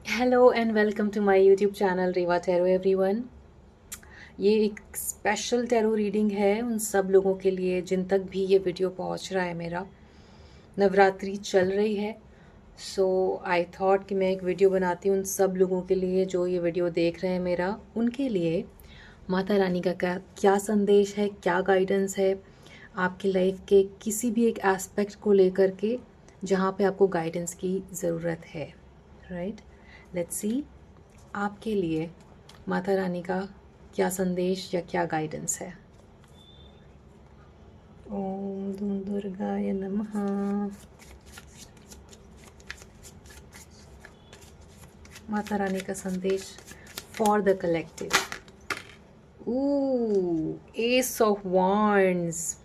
Hello and welcome to my YouTube channel Reva tarot everyone. ये एक special tarot reading है उन सब लोगों के लिए जिन तक भी ये वीडियो पहुंच रहा है। मेरा नवरात्रि चल रही है, सो आई थॉट कि मैं एक वीडियो बनाती हूँ उन सब लोगों के लिए जो ये वीडियो देख रहे हैं। मेरा उनके लिए माता रानी का क्या संदेश है, क्या गाइडेंस है आपकी लाइफ के किसी भी एक एस्पेक्ट को लेकर के जहाँ पे आपको गाइडेंस की ज़रूरत है। राइट, लेट्स सी आपके लिए माता रानी का क्या संदेश या क्या गाइडेंस है। ओम धूम दुर्गाय नमः। माता रानी का संदेश for the collective. S of wands.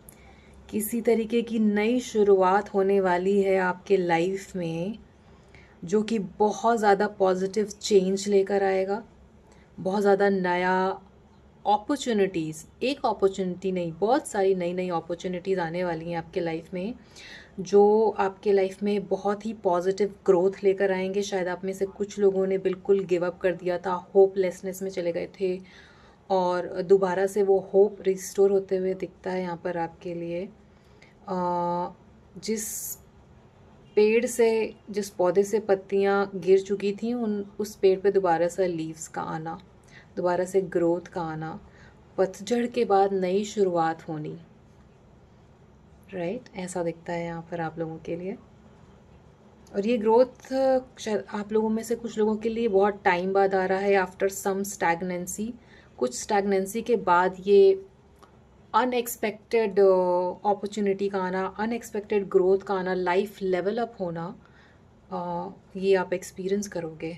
किसी तरीके की नई शुरुआत होने वाली है आपके लाइफ में, जो कि बहुत ज़्यादा पॉजिटिव चेंज लेकर आएगा। बहुत ज़्यादा नया अपॉर्चुनिटीज़, एक अपॉर्चुनिटी नहीं, बहुत सारी नई नई अपॉर्चुनिटीज़ आने वाली हैं आपके लाइफ में, जो आपके लाइफ में बहुत ही पॉजिटिव ग्रोथ लेकर आएंगे। शायद आप में से कुछ लोगों ने बिल्कुल गिव अप कर दिया था, होपलेसनेस में चले गए थे, और दोबारा से वो होप रिस्टोर होते हुए दिखता है यहाँ पर आपके लिए। जिस पेड़ से, जिस पौधे से पत्तियाँ गिर चुकी थी, उस पेड़ पे दोबारा से लीव्स का आना, दोबारा से ग्रोथ का आना, पतझड़ के बाद नई शुरुआत होनी। राइट, ऐसा दिखता है यहाँ पर आप लोगों के लिए। और ये ग्रोथ शायद आप लोगों में से कुछ लोगों के लिए बहुत टाइम बाद आ रहा है, आफ्टर सम स्टैगनेंसी। कुछ स्टैगनेंसी के बाद ये अनएक्सपेक्टेड अपॉर्चुनिटी का आना, अनएक्सपेक्टेड ग्रोथ का आना, लाइफ लेवल अप होना, ये आप एक्सपीरियंस करोगे।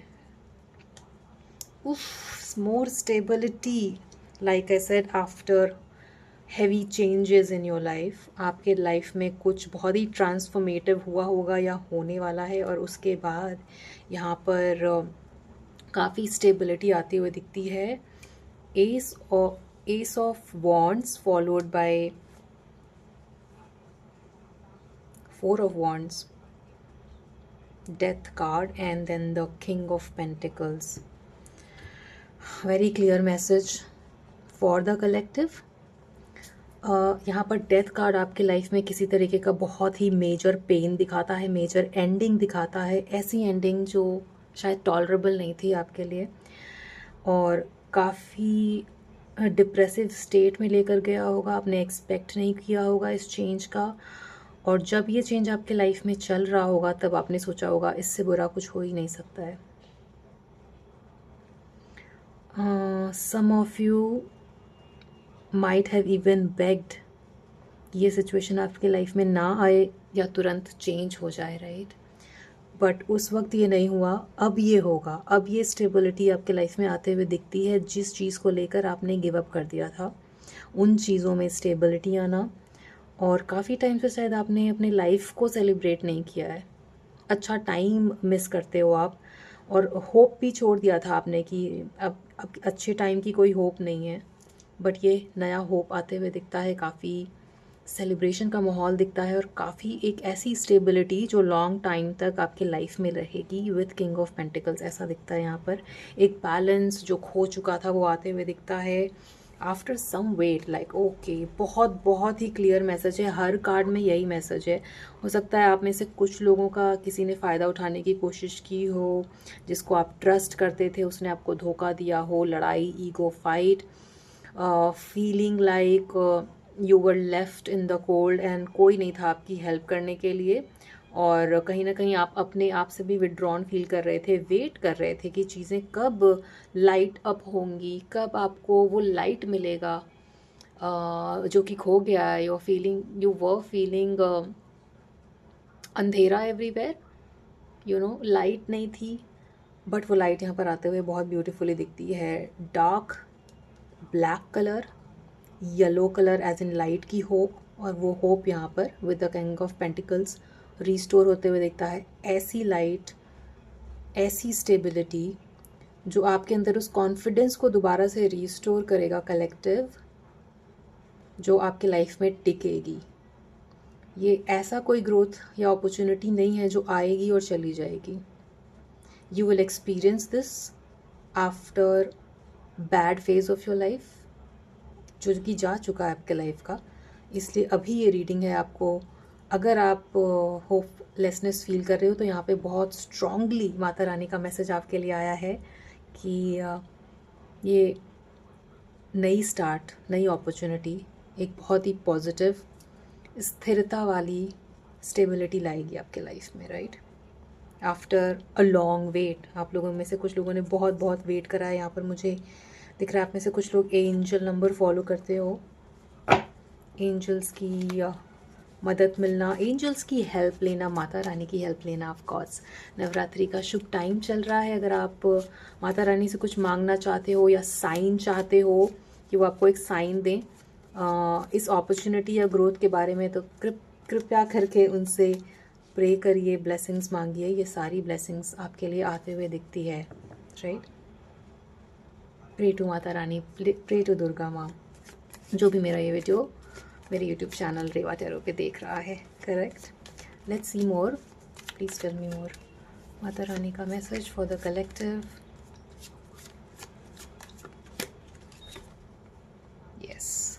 More stability, like I said, after heavy changes in your life. आपके लाइफ में कुछ बहुत ही ट्रांसफॉर्मेटिव हुआ होगा या होने वाला है, और उसके बाद यहाँ पर काफ़ी स्टेबिलिटी आती हुई दिखती है। Ace of wands followed by four of wands, death card, and then the king of pentacles. Very clear message for the collective. यहाँ पर डेथ कार्ड आपके लाइफ में किसी तरीके का बहुत ही मेजर पेन दिखाता है, मेजर एंडिंग दिखाता है, ऐसी एंडिंग जो शायद टॉलरेबल नहीं थी आपके लिए, और काफ़ी डिप्रेसिव स्टेट में लेकर गया होगा। आपने एक्सपेक्ट नहीं किया होगा इस चेंज का, और जब ये चेंज आपके लाइफ में चल रहा होगा तब आपने सोचा होगा इससे बुरा कुछ हो ही नहीं सकता है। Some of you might have even begged ये सिचुएशन आपके लाइफ में ना आए या तुरंत चेंज हो जाए, राइट। बट उस वक्त ये नहीं हुआ, अब ये होगा। अब ये स्टेबिलिटी आपके लाइफ में आते हुए दिखती है। जिस चीज़ को लेकर आपने गिव अप कर दिया था, उन चीज़ों में स्टेबिलिटी आना। और काफ़ी टाइम से शायद आपने अपनी लाइफ को सेलिब्रेट नहीं किया है, अच्छा टाइम मिस करते हो आप, और होप भी छोड़ दिया था आपने कि अब अच्छे टाइम की कोई होप नहीं है। बट ये नया होप आते हुए दिखता है, काफ़ी सेलिब्रेशन का माहौल दिखता है, और काफ़ी एक ऐसी स्टेबिलिटी जो लॉन्ग टाइम तक आपके लाइफ में रहेगी विथ किंग ऑफ पेंटिकल्स, ऐसा दिखता है यहाँ पर। एक बैलेंस जो खो चुका था वो आते हुए दिखता है after some wait, like okay. बहुत बहुत ही क्लियर मैसेज है, हर कार्ड में यही मैसेज है। हो सकता है आप में से कुछ लोगों का किसी ने फ़ायदा उठाने की कोशिश की हो, जिसको आप ट्रस्ट करते थे उसने आपको धोखा दिया हो, लड़ाई, ego fight, feeling like you were left in the cold, and कोई नहीं था आपकी हेल्प करने के लिए, और कहीं ना कहीं आप अपने आप से भी विड्रॉन फील कर रहे थे, वेट कर रहे थे कि चीज़ें कब लाइट अप होंगी, कब आपको वो लाइट मिलेगा जो कि खो गया है। यू वर फीलिंग अंधेरा एवरीवेयर, यू नो, लाइट नहीं थी। बट वो लाइट यहाँ पर आते हुए बहुत ब्यूटीफुली दिखती है। Dark black colour, yellow colour as in light की होप, और वो होप यहाँ पर with the king of pentacles restore होते हुए दिखता है। ऐसी लाइट, ऐसी स्टेबिलिटी जो आपके अंदर उस कॉन्फिडेंस को दोबारा से रिस्टोर करेगा कलेक्टिव, जो आपके लाइफ में टिकेगी। ये ऐसा कोई ग्रोथ या अपॉर्चुनिटी नहीं है जो आएगी और चली जाएगी। You will experience this after bad phase of your life, जो कि जा चुका है आपके लाइफ का। इसलिए अभी ये रीडिंग है आपको, अगर आप होपलेसनेस फील कर रहे हो तो यहाँ पे बहुत स्ट्रांगली माता रानी का मैसेज आपके लिए आया है कि ये नई स्टार्ट, नई अपॉर्चुनिटी, एक बहुत ही पॉजिटिव स्थिरता वाली स्टेबिलिटी लाएगी आपके लाइफ में, right. After a long wait, आप लोगों में से कुछ लोगों ने बहुत बहुत वेट करा है। यहाँ पर मुझे दिख रहा है आप में से कुछ लोग एंजल नंबर फॉलो करते हो, एंजल्स की मदद मिलना, एंजल्स की हेल्प लेना, माता रानी की हेल्प लेना। ऑफ कोर्स नवरात्रि का शुभ टाइम चल रहा है। अगर आप माता रानी से कुछ मांगना चाहते हो या साइन चाहते हो कि वो आपको एक साइन दें इस अपॉर्चुनिटी या ग्रोथ के बारे में, तो कृपया करके उनसे प्रे करिए, ब्लेसिंग्स मांगिए। ये सारी ब्लेसिंग्स आपके लिए आते हुए दिखती है, right. Pray to Mata Rani, pray to Durga माँ। जो भी मेरा ये वीडियो मेरे यूट्यूब चैनल रेवा टैरो पे देख रहा है, correct. Let's see more, please tell me more. Mata Rani का message for the collective. Yes,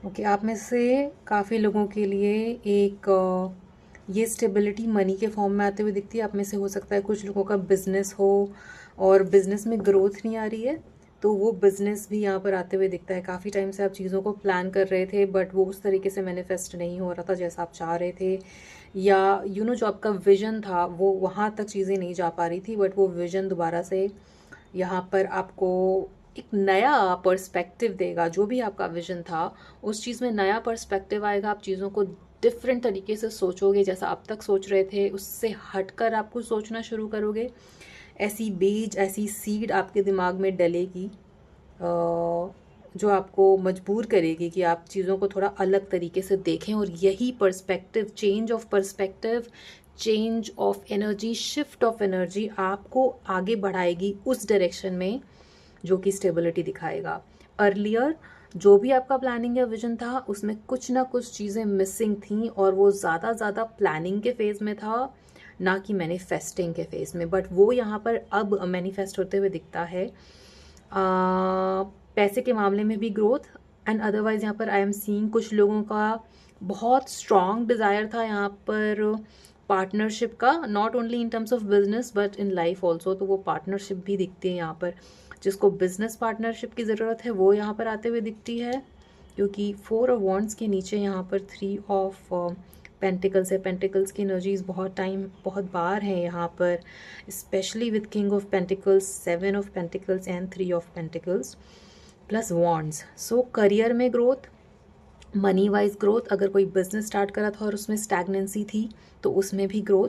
okay, आप में से काफ़ी लोगों के लिए एक ये स्टेबिलिटी मनी के फॉर्म में आते हुए दिखती है। आप में से हो सकता है कुछ लोगों का बिजनेस हो और बिजनेस में ग्रोथ नहीं आ रही है, तो वो बिजनेस भी यहाँ पर आते हुए दिखता है। काफ़ी टाइम से आप चीज़ों को प्लान कर रहे थे बट वो उस तरीके से मैनिफेस्ट नहीं हो रहा था जैसा आप चाह रहे थे, या जो आपका विजन था वो वहाँ तक चीज़ें नहीं जा पा रही थी, बट वो विजन दोबारा से यहाँ पर आपको एक नया पर्सपेक्टिव देगा। जो भी आपका विजन था उस चीज़ में नया पर्सपेक्टिव आएगा। आप चीज़ों को डिफरेंट तरीके से सोचोगे, जैसा अब तक सोच रहे थे उससे हटकर आप कुछ सोचना शुरू करोगे। ऐसी बीज, ऐसी सीड आपके दिमाग में डलेगी जो आपको मजबूर करेगी कि आप चीज़ों को थोड़ा अलग तरीके से देखें। और यही perspective, change of perspective, change of energy, shift of energy आपको आगे बढ़ाएगी उस डायरेक्शन में जो कि स्टेबिलिटी दिखाएगा। अर्लियर जो भी आपका प्लानिंग या विजन था उसमें कुछ ना कुछ चीज़ें मिसिंग थी और वो ज़्यादा प्लानिंग के फेज़ में था, ना कि मैनिफेस्टिंग के फेज़ में, बट वो यहाँ पर अब मैनिफेस्ट होते हुए दिखता है। पैसे के मामले में भी ग्रोथ, एंड अदरवाइज़ यहाँ पर आई एम सीइंग कुछ लोगों का बहुत स्ट्रॉन्ग डिज़ायर था यहाँ पर पार्टनरशिप का, not only in terms of business but in life also. तो वो पार्टनरशिप भी दिखती है यहाँ पर। जिसको बिजनेस पार्टनरशिप की ज़रूरत है वो यहाँ पर आते हुए दिखती है, क्योंकि 4 ऑफ वॉन्ड्स के नीचे यहाँ पर 3 ऑफ पेंटिकल्स है। पेंटिकल्स की एनर्जीज बहुत बार हैं यहाँ पर, specially with king of pentacles, 7 of pentacles and 3 of pentacles plus wands. So career में ग्रोथ, मनी वाइज ग्रोथ, अगर कोई बिजनेस स्टार्ट करा था और उसमें स्टैगनेंसी थी तो उसमें भी ग्रोथ।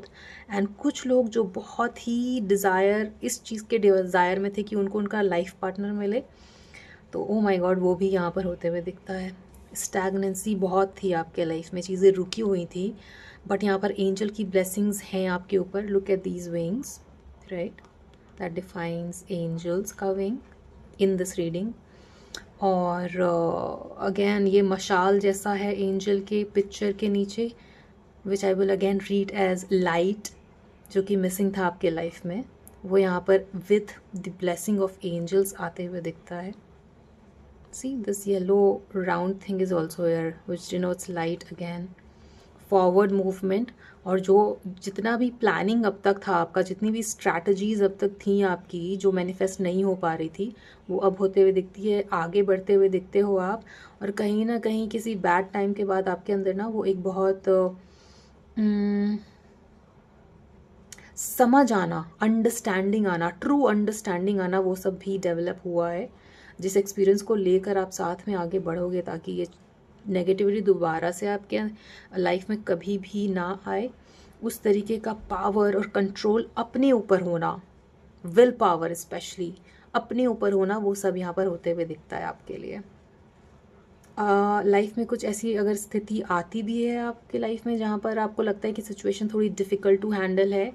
एंड कुछ लोग जो बहुत ही डिज़ायर, इस चीज़ के डिज़ायर में थे कि उनको उनका लाइफ पार्टनर मिले, तो ओ माय गॉड वो भी यहाँ पर होते हुए दिखता है। स्टैगनेंसी बहुत थी आपके लाइफ में, चीज़ें रुकी हुई थी, बट यहाँ पर एंजल की ब्लेसिंग्स हैं आपके ऊपर। Look at these wings, right, that defines angels का विंग इन दिस रीडिंग। और अगेन ये मशाल जैसा है एंजल के पिक्चर के नीचे, which I will again read as light, जो कि मिसिंग था आपके लाइफ में, वो यहाँ पर with the blessing of angels आते हुए दिखता है। See this yellow round thing is also here which denotes light again, forward movement. और जो जितना भी प्लानिंग अब तक था आपका, जितनी भी स्ट्रैटेजीज अब तक थी आपकी जो मैनिफेस्ट नहीं हो पा रही थी, वो अब होते हुए दिखती है, आगे बढ़ते हुए दिखते हो आप। और कहीं ना कहीं किसी बैड टाइम के बाद आपके अंदर ना वो एक बहुत समझ आना, अंडरस्टैंडिंग आना, ट्रू अंडरस्टैंडिंग आना, वो सब भी डेवलप हुआ है, जिस एक्सपीरियंस को लेकर आप साथ में आगे बढ़ोगे ताकि ये नेगेटिविटी दोबारा से आपके लाइफ में कभी भी ना आए। उस तरीके का पावर और कंट्रोल अपने ऊपर होना, विल पावर स्पेशली अपने ऊपर होना, वो सब यहाँ पर होते हुए दिखता है आपके लिए। लाइफ में कुछ ऐसी अगर स्थिति आती भी है आपके लाइफ में जहाँ पर आपको लगता है कि सिचुएशन थोड़ी डिफ़िकल्ट टू हैंडल है,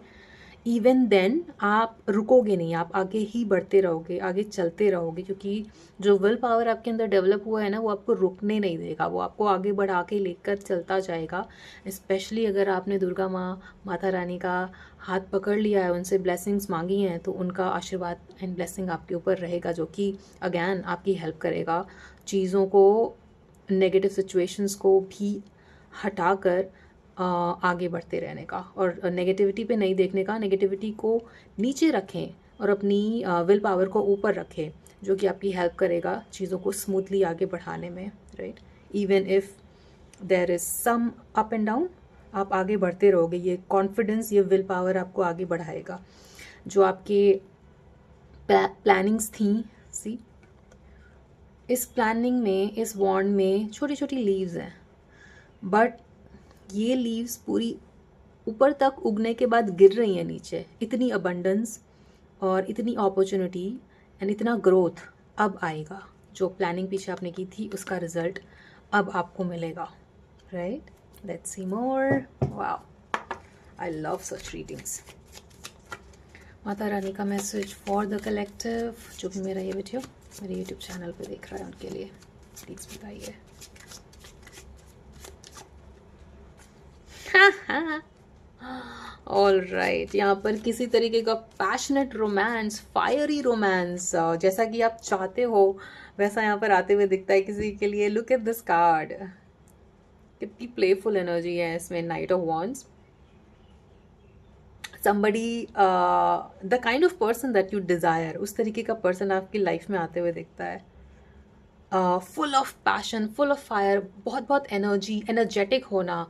इवन देन आप रुकोगे नहीं, आप आगे ही बढ़ते रहोगे, आगे चलते रहोगे, क्योंकि जो विल पावर आपके अंदर डेवलप हुआ है ना, वो आपको रुकने नहीं देगा, वो आपको आगे बढ़ा के लेकर चलता जाएगा। स्पेशली अगर आपने दुर्गा माँ, माता रानी का हाथ पकड़ लिया है, उनसे ब्लेसिंग्स मांगी हैं, तो उनका आशीर्वाद एंड ब्लेसिंग आपके ऊपर रहेगा, जो कि अगैन आपकी हेल्प करेगा चीज़ों को, नेगेटिव सिचुएशंस को भी हटाकर आगे बढ़ते रहने का, और नेगेटिविटी पे नहीं देखने का, नेगेटिविटी को नीचे रखें और अपनी विल पावर को ऊपर रखें, जो कि आपकी हेल्प करेगा चीज़ों को स्मूथली आगे बढ़ाने में, right. Even if there is some up and down, आप आगे बढ़ते रहोगे। ये कॉन्फिडेंस, ये विल पावर आपको आगे बढ़ाएगा। जो आपके प्लानिंग्स थी, सी इस प्लानिंग में, इस वॉन्ड में छोटी छोटी लीव्स हैं, बट ये लीव्स पूरी ऊपर तक उगने के बाद गिर रही हैं नीचे। इतनी अबंडेंस और इतनी अपॉर्चुनिटी एंड इतना ग्रोथ अब आएगा। जो प्लानिंग पीछे आपने की थी, उसका रिजल्ट अब आपको मिलेगा, right. Let's see more. Wow, I love such readings. माता रानी का मैसेज फॉर द कलेक्टिव, जो भी मेरा ये वीडियो मेरे यूट्यूब चैनल पे देख रहा है, उनके लिए प्लीज़ बताइए। ऑल राइट, यहाँ पर किसी तरीके का पैशनेट रोमांस, फायरी रोमांस, जैसा कि आप चाहते हो वैसा यहाँ पर आते हुए दिखता है किसी के लिए। लुक एट दिस कार्ड, कितनी प्लेफुल एनर्जी है इसमें। Night of wands, somebody the kind of person that you desire, उस तरीके का पर्सन आपकी लाइफ में आते हुए दिखता है। Full of passion, full of fire, बहुत बहुत एनर्जी, एनर्जेटिक होना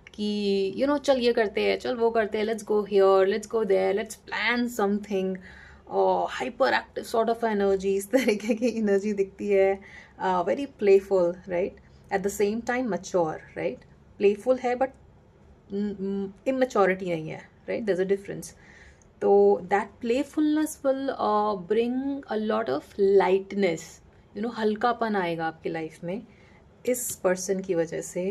कि यू नो चल ये करते हैं, चल वो करते हैं, let's go here, let's go there, let's plan something, और hyper active sort of energy, इस तरीके की एनर्जी दिखती है। Very playful, right, at the same time mature, right. Playful है बट इमेच्योरिटी नहीं है, right, there is a difference. तो that playfulness will bring a lot of lightness, you know, हल्कापन आएगा आपकी लाइफ में इस पर्सन की वजह से।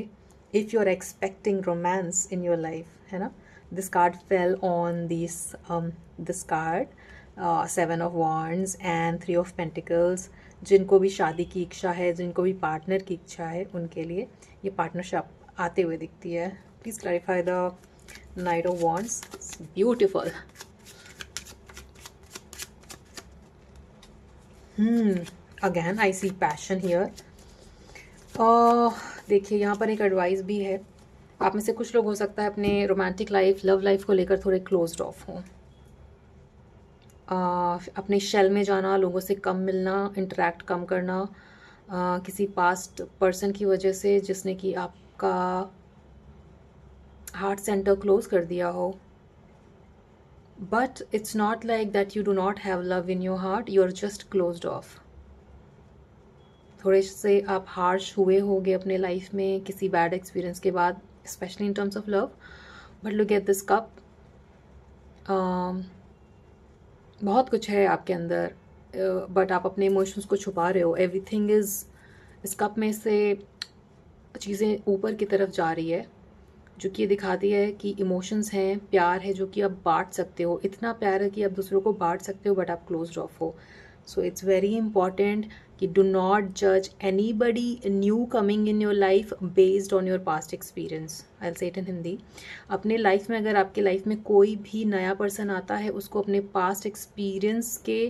If you are expecting romance in your life, है ना। This card fell on this card, 7 of wands and 3 of pentacles. जिनको भी शादी की इच्छा है, जिनको भी पार्टनर की इच्छा है, उनके लिए ये पार्टनरशिप आते हुए दिखती है। Please clarify the knight of wands. Beautiful. Again I see passion here. देखिए, यहाँ पर एक एडवाइस भी है। आप में से कुछ लोग हो सकता है अपने रोमांटिक लाइफ, लव लाइफ को लेकर थोड़े क्लोज्ड ऑफ हों। अपने शेल में जाना, लोगों से कम मिलना, इंटरेक्ट कम करना, किसी पास्ट पर्सन की वजह से जिसने कि आपका हार्ट सेंटर क्लोज कर दिया हो। But it's not like that you do not have love in your heart, you are just closed off. थोड़े से आप हार्श हुए होंगे अपने लाइफ में किसी बैड एक्सपीरियंस के बाद, specially in terms of love. But look at this cup, बहुत कुछ है आपके अंदर, बट आप अपने इमोशंस को छुपा रहे हो। एवरीथिंग इज़, इस कप में से चीज़ें ऊपर की तरफ जा रही है, जो कि ये दिखाती है कि इमोशंस हैं, प्यार है, जो कि आप बांट सकते हो। इतना प्यार है कि आप दूसरों को बांट सकते हो, बट आप क्लोज्ड ऑफ हो। सो इट्स वेरी इंपॉर्टेंट कि डू नॉट जज anybody new coming in your life based on your past experience. I will say it in Hindi. अपने लाइफ में अगर आपके लाइफ में कोई भी नया पर्सन आता है, उसको अपने पास्ट एक्सपीरियंस के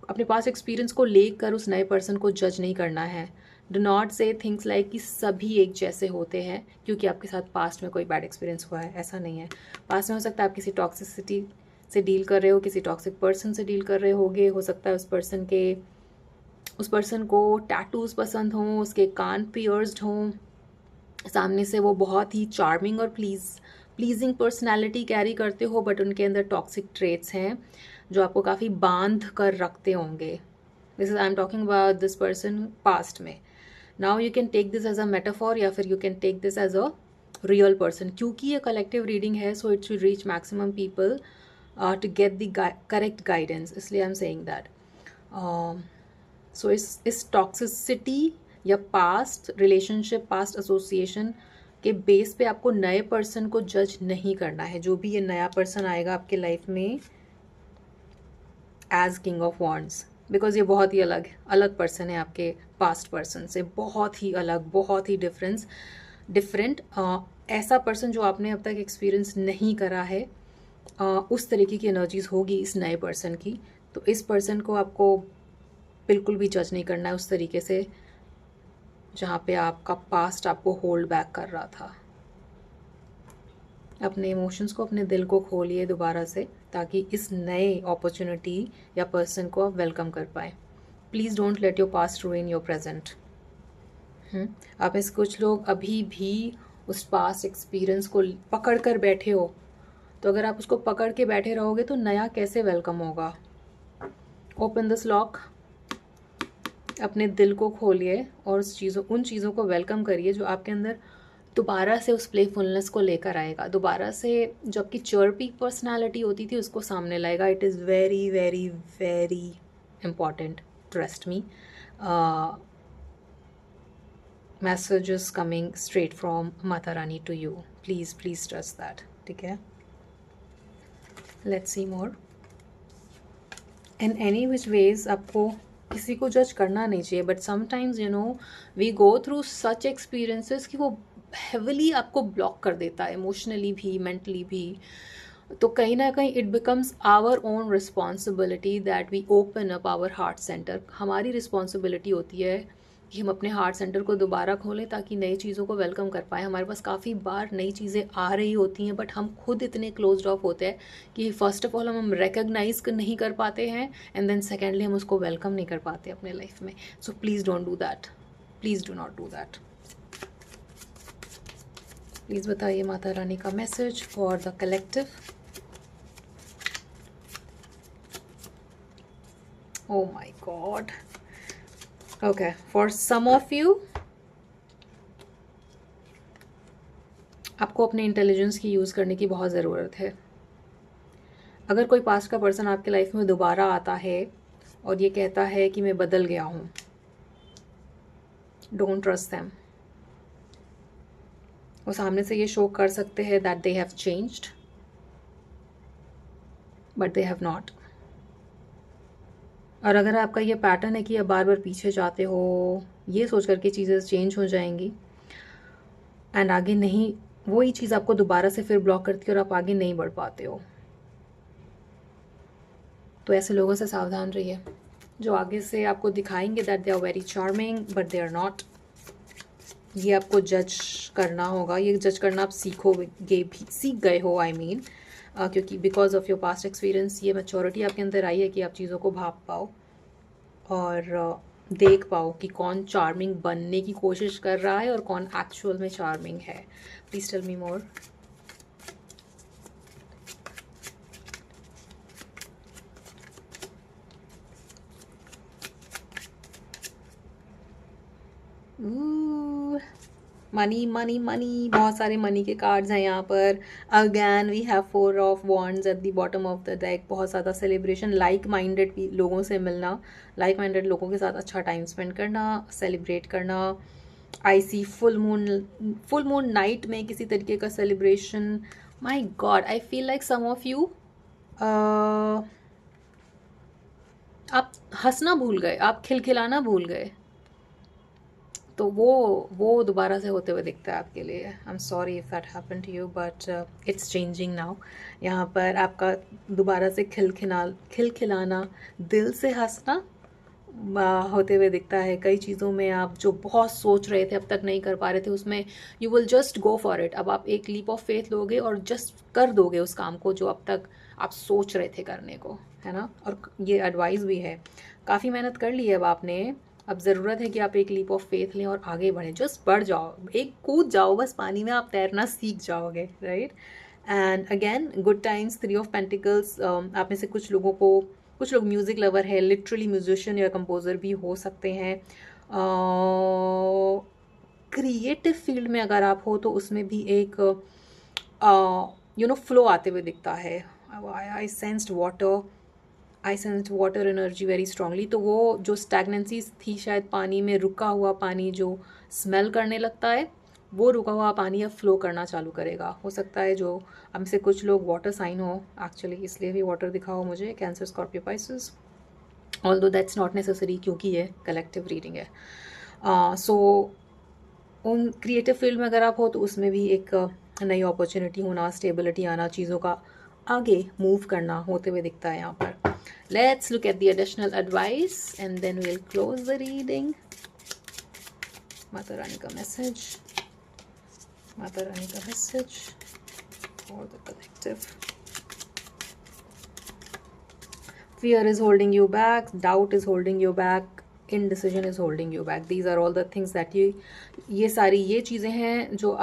अपने पास्ट एक्सपीरियंस को लेकर उस नए पर्सन को जज नहीं करना है। डू नॉट से थिंग्स लाइक कि सभी एक जैसे होते हैं क्योंकि आपके साथ पास्ट में कोई बैड एक्सपीरियंस हुआ है, ऐसा नहीं है। पास्ट में हो सकता है आप किसी टॉक्सिसिटी से डील कर रहे हो, किसी टॉक्सिक पर्सन से डील कर रहे होगे। हो सकता है उस पर्सन को टैटूज़ पसंद हों, उसके कान पियर्स्ड हों, सामने से वो बहुत ही चार्मिंग और प्लीजिंग पर्सनैलिटी कैरी करते हो, बट उनके अंदर टॉक्सिक ट्रेट्स हैं जो आपको काफ़ी बांध कर रखते होंगे। This is, I am talking about this person past में। Now you can take this as a metaphor, या फिर you can take this as a real person. क्योंकि ये कलेक्टिव रीडिंग है, so it should reach maximum people to get the correct guidance, इसलिए I am saying that. So इस toxicity या past relationship, past association के base पे आपको नए पर्सन को जज नहीं करना है। जो भी ये नया पर्सन आएगा आपके लाइफ में as king of wands, because ये बहुत ही अलग पर्सन है आपके पास्ट पर्सन से, बहुत ही अलग, बहुत ही डिफरेंट। ऐसा पर्सन जो आपने अब तक एक्सपीरियंस नहीं करा है, उस तरीके की एनर्जीज होगी इस नए पर्सन की। तो इस पर्सन को आपको बिल्कुल भी जज नहीं करना है उस तरीके से जहाँ पे आपका पास्ट आपको होल्ड बैक कर रहा था। अपने इमोशंस को, अपने दिल को खोलिए दोबारा से, ताकि इस नए अपॉर्चुनिटी या पर्सन को आप वेलकम कर पाए। Please don't let your past रूइन your present. आप में से कुछ लोग अभी भी उस पास्ट एक्सपीरियंस को पकड़ कर बैठे हो, तो अगर आप उसको पकड़ के बैठे रहोगे तो नया कैसे वेलकम होगा। ओपन दिस लॉक, अपने दिल को खोलिए और उन चीज़ों को वेलकम करिए जो आपके अंदर दोबारा से उस प्लेफुलनेस को लेकर आएगा, दोबारा से जो आपकी चर्पी पर्सनालिटी होती थी उसको सामने लाएगा। It is very very very important, trust me. Messages coming straight from Mata Rani to you, please please trust that, ठीक है। Let's see more. In any which ways आपको किसी को जज करना नहीं चाहिए, but sometimes you know we go through such experiences कि वो हेवली आपको ब्लॉक कर देता है, इमोशनली भी, मेंटली भी। तो कहीं ना कहीं it becomes our own responsibility that we open up our heart centre. हमारी रिस्पॉन्सिबिलिटी होती है कि हम अपने हार्ट सेंटर को दोबारा खोलें ताकि नई चीज़ों को वेलकम कर पाएँ। हमारे पास काफ़ी बार नई चीज़ें आ रही होती हैं, बट हम खुद इतने क्लोज्ड ऑफ होते हैं कि फर्स्ट ऑफ ऑल हम रिकग्नाइज नहीं कर पाते हैं, एंड देन सेकेंडली हम उसको वेलकम नहीं कर पाते अपने लाइफ में। So please don't do that, please do not do that. Please बताइए माता रानी का message for the collective. Oh my God. Okay, for some of you, आपको अपने इंटेलिजेंस की यूज़ करने की बहुत ज़रूरत है। अगर कोई पास्ट का पर्सन आपके लाइफ में दोबारा आता है और ये कहता है कि मैं बदल गया हूँ, डोंट ट्रस्ट देम। वो सामने से ये शो कर सकते हैं that they have changed, but they have not. और अगर आपका ये पैटर्न है कि आप बार बार पीछे जाते हो ये सोच कर के चीज़ें चेंज हो जाएंगी एंड आगे नहीं, वही चीज़ आपको दोबारा से फिर ब्लॉक करती है और आप आगे नहीं बढ़ पाते हो, तो ऐसे लोगों से सावधान रहिए जो आगे से आपको दिखाएंगे that they are very charming but they are not. ये आपको जज करना होगा, ये जज करना आप सीखोगे भी, सीख गए हो आई मीन, क्योंकि because of your past experience ये मैच्योरिटी आपके अंदर आई है कि आप चीज़ों को भाप पाओ और देख पाओ कि कौन चार्मिंग बनने की कोशिश कर रहा है और कौन एक्चुअल में चार्मिंग है। Please tell me more. Money money money, बहुत सारे मनी के कार्ड्स हैं यहाँ पर। Again we have 4 of wands at the bottom of the deck. बहुत ज़्यादा सेलिब्रेशन, लाइक माइंडेड लोगों से मिलना, लाइक माइंडेड लोगों के साथ अच्छा टाइम स्पेंड करना, सेलिब्रेट करना। I see full moon night में किसी तरीके का celebration. My God, I feel like some of you आप हंसना भूल गए, आप खिलखिलाना भूल गए, तो वो दोबारा से होते हुए दिखता है आपके लिए। I am sorry if that happen to you but it's changing now. यहाँ पर आपका दोबारा से खिलखिलाना, दिल से हंसना होते हुए दिखता है। कई चीज़ों में आप जो बहुत सोच रहे थे अब तक नहीं कर पा रहे थे, उसमें you will just go for it. अब आप एक लीप ऑफ फेथ लोगे और जस्ट कर दोगे उस काम को जो अब तक आप सोच रहे थे करने को, है ना। और ये एडवाइस भी है, काफ़ी मेहनत कर ली है अब आपने, अब ज़रूरत है कि आप एक लीप ऑफ फेथ लें और आगे बढ़ें। जस्ट बढ़ जाओ, एक कूद जाओ बस पानी में, आप तैरना सीख जाओगे, right. And again good times, 3 of pentacles. आप में से कुछ लोग म्यूज़िक लवर है, लिटरली म्यूजिशियन या कंपोज़र भी हो सकते हैं। क्रिएटिव फील्ड में अगर आप हो तो उसमें भी एक फ्लो आते हुए दिखता है। I sensed water energy very strongly. तो वो जो स्टैगनेंसी थी शायद पानी में, रुका हुआ पानी जो स्मेल करने लगता है, वो रुका हुआ पानी अब फ्लो करना चालू करेगा। हो सकता है जो हमसे कुछ लोग वाटर साइन हो, एक्चुअली इसलिए भी वाटर दिखा हो मुझे, cancer, Scorpio, Pisces, although that's not necessary क्योंकि ये कलेक्टिव रीडिंग है। सो उन क्रिएटिव फील्ड में अगर आप हो तो उसमें भी एक नई अपॉर्चुनिटी होना, स्टेबिलिटी आना, चीज़ों का आगे मूव करना होते हुए दिखता है यहाँ पर। Let's look at the additional advice and then will close the reading. Mata Rani का मैसेज, माता रानी का message for the collective. Fear is holding you back, doubt is holding you back, indecision is holding you back. These are all the things that ये सारी ये चीज़ें हैं जो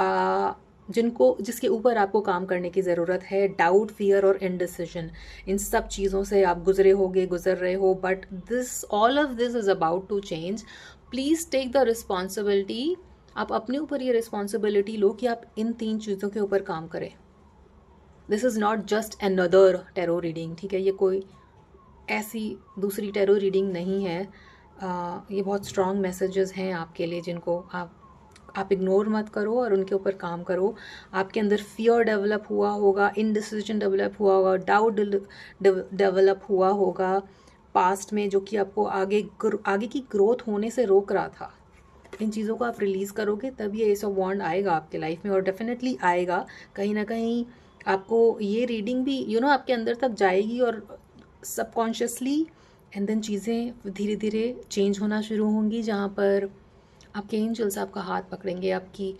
जिसके ऊपर आपको काम करने की ज़रूरत है। डाउट, फियर और इनडिसीजन, इन सब चीज़ों से आप गुजर रहे हो, but all of this is about to change. Please take the responsibility. आप अपने ऊपर ये रिस्पॉन्सिबिलिटी लो कि आप इन 3 चीज़ों के ऊपर काम करें। This is not just another tarot reading, ठीक है? ये कोई ऐसी दूसरी टैरो रीडिंग नहीं है। ये बहुत स्ट्रॉन्ग मैसेजेस हैं आपके लिए, जिनको आप इग्नोर मत करो और उनके ऊपर काम करो। आपके अंदर फियर डेवलप हुआ होगा, इनडिसीजन डेवलप हुआ होगा, डाउट डेवलप हुआ होगा पास्ट में, जो कि आपको आगे की ग्रोथ होने से रोक रहा था। इन चीज़ों को आप रिलीज़ करोगे तब ये एस ऑफ वॉन्ड आएगा आपके लाइफ में, और डेफिनेटली आएगा। कहीं ना कहीं आपको ये रीडिंग भी आपके अंदर तक जाएगी और सबकॉन्शियसली, एंड देन चीज़ें धीरे धीरे चेंज होना शुरू होंगी, जहाँ पर आपके एंजल्स आपका हाथ पकड़ेंगे, आपकी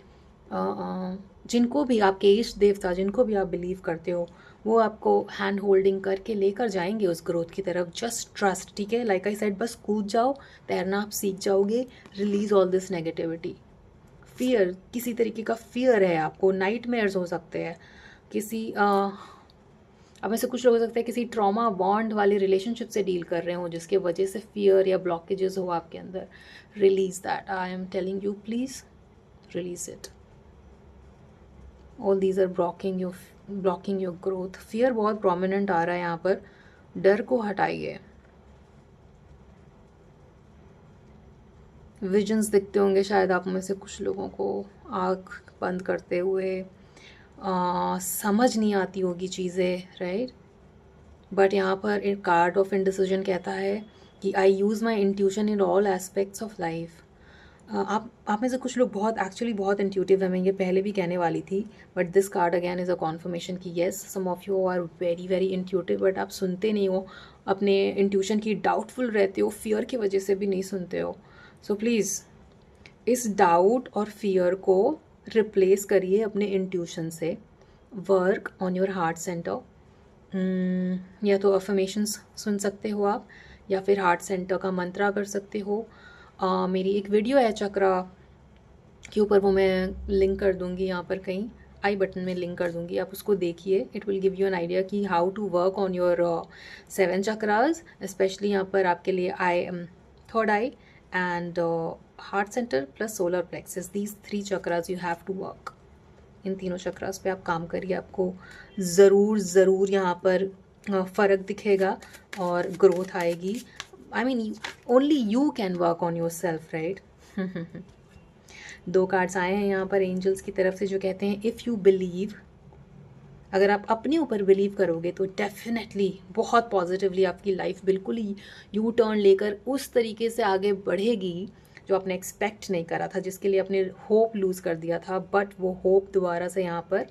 जिनको भी आपके इष्ट देवता, जिनको भी आप बिलीव करते हो, वो आपको हैंड होल्डिंग करके लेकर जाएंगे उस ग्रोथ की तरफ। जस्ट ट्रस्ट, ठीक है? लाइक आई सेड, बस कूद जाओ, तैरना आप सीख जाओगे। Release all this negativity. Fear, किसी तरीके का फियर है आपको, नाइटमेयर्स हो सकते हैं, किसी अब ऐसे कुछ लोग हो सकते हैं किसी ट्रॉमा बॉन्ड वाले रिलेशनशिप से डील कर रहे हो, जिसके वजह से फियर या ब्लॉकेजेस हो आपके अंदर। Release that, I am telling you, please release it. All these are blocking your growth. Fear बहुत प्रोमिनेंट आ रहा है यहाँ पर। डर को हटाइए। विजन्स दिखते होंगे शायद आप में से कुछ लोगों को, आँख बंद करते हुए। समझ नहीं आती होगी चीज़ें, राइट? बट यहाँ पर एक कार्ड ऑफ इंडिसीजन कहता है कि I use my intuition in all aspects of life. आप में से कुछ लोग बहुत इंट्यूटिव है। मैं ये पहले भी कहने वाली थी, but this card again is a confirmation कि yes, some of you are very intuitive, but आप सुनते नहीं हो अपने इंट्यूशन की, डाउटफुल रहते हो, फियर की वजह से भी नहीं सुनते हो। सो प्लीज़ इस डाउट और फियर को रिप्लेस करिए अपने इंट्यूशन से। Work on your heart centre. या तो अफर्मेशंस सुन सकते हो आप, या फिर हार्ट सेंटर का मंत्रा कर सकते हो। मेरी एक वीडियो है चक्रा के ऊपर, वो मैं लिंक कर दूँगी यहाँ पर कहीं, आई बटन में लिंक कर दूँगी, आप उसको देखिए। It will give you an idea कि how to work on your 7 chakras, specially यहाँ पर आपके लिए third eye and heart centre plus solar plexus, these 3 chakras you have to work. इन तीनों चक्रास पे आप काम करिए, आपको ज़रूर यहाँ पर फ़र्क दिखेगा और ग्रोथ आएगी। I mean only you can work on your self, right? 2 cards आए हैं यहाँ पर एंजल्स की तरफ से, जो कहते हैं इफ़ यू बिलीव, अगर आप अपने ऊपर बिलीव करोगे तो डेफिनेटली बहुत पॉजिटिवली आपकी लाइफ बिल्कुल ही यू टर्न लेकर उस तरीके से आगे बढ़ेगी जो आपने एक्सपेक्ट नहीं करा था, जिसके लिए आपने होप लूज़ कर दिया था। बट वो होप दोबारा से यहाँ पर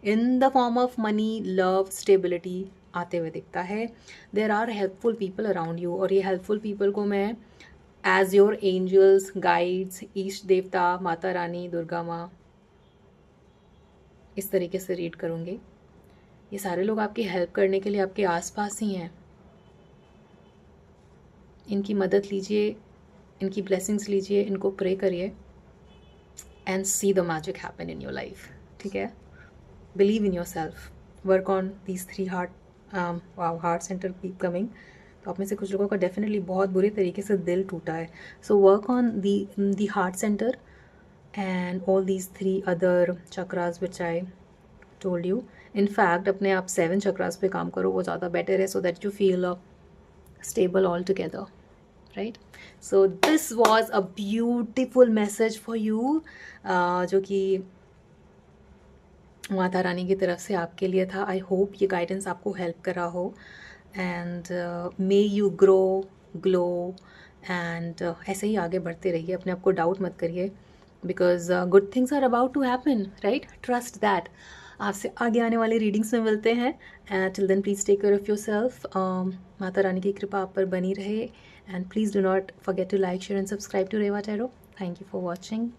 in the form of money, love, stability आते हुए दिखता है। There are helpful people around you, और ये हेल्पफुल पीपल को मैं एज योर एंजल्स, गाइड्स, ईष्ट देवता, माता रानी, दुर्गा माँ, इस तरीके से रीड करूँगी। ये सारे लोग आपकी हेल्प करने के लिए आपके आसपास ही हैं। इनकी मदद लीजिए, इनकी ब्लेसिंग्स लीजिए, इनको प्रे करिए and see the magic happen in your life, ठीक है? Believe in your self, work on these 3 heart centre keep coming. तो आप में से कुछ लोगों का डेफिनेटली बहुत बुरे तरीके से दिल टूटा है। So work on the heart centre and all these 3 other chakras which I told you. In fact अपने आप 7 चक्रास पे काम करो, वो ज़्यादा बेटर है, so that you feel stable all together, right. So this was a beautiful message for you, जो कि माता रानी की तरफ से आपके लिए था. आई होप ये गाइडेंस आपको हेल्प कर रहा हो, and may you grow, glow, and ऐसे ही आगे बढ़ते रहिए. अपने आप को डाउट मत करिए, because good things are about to happen, right. Trust that. आपसे आगे आने वाले रीडिंग्स में मिलते हैं. Till then please take care of yourself. Mata Rani की कृपा आप पर बनी रहे, and please do not forget to like, share and subscribe to Reva tarot. Thank you for watching.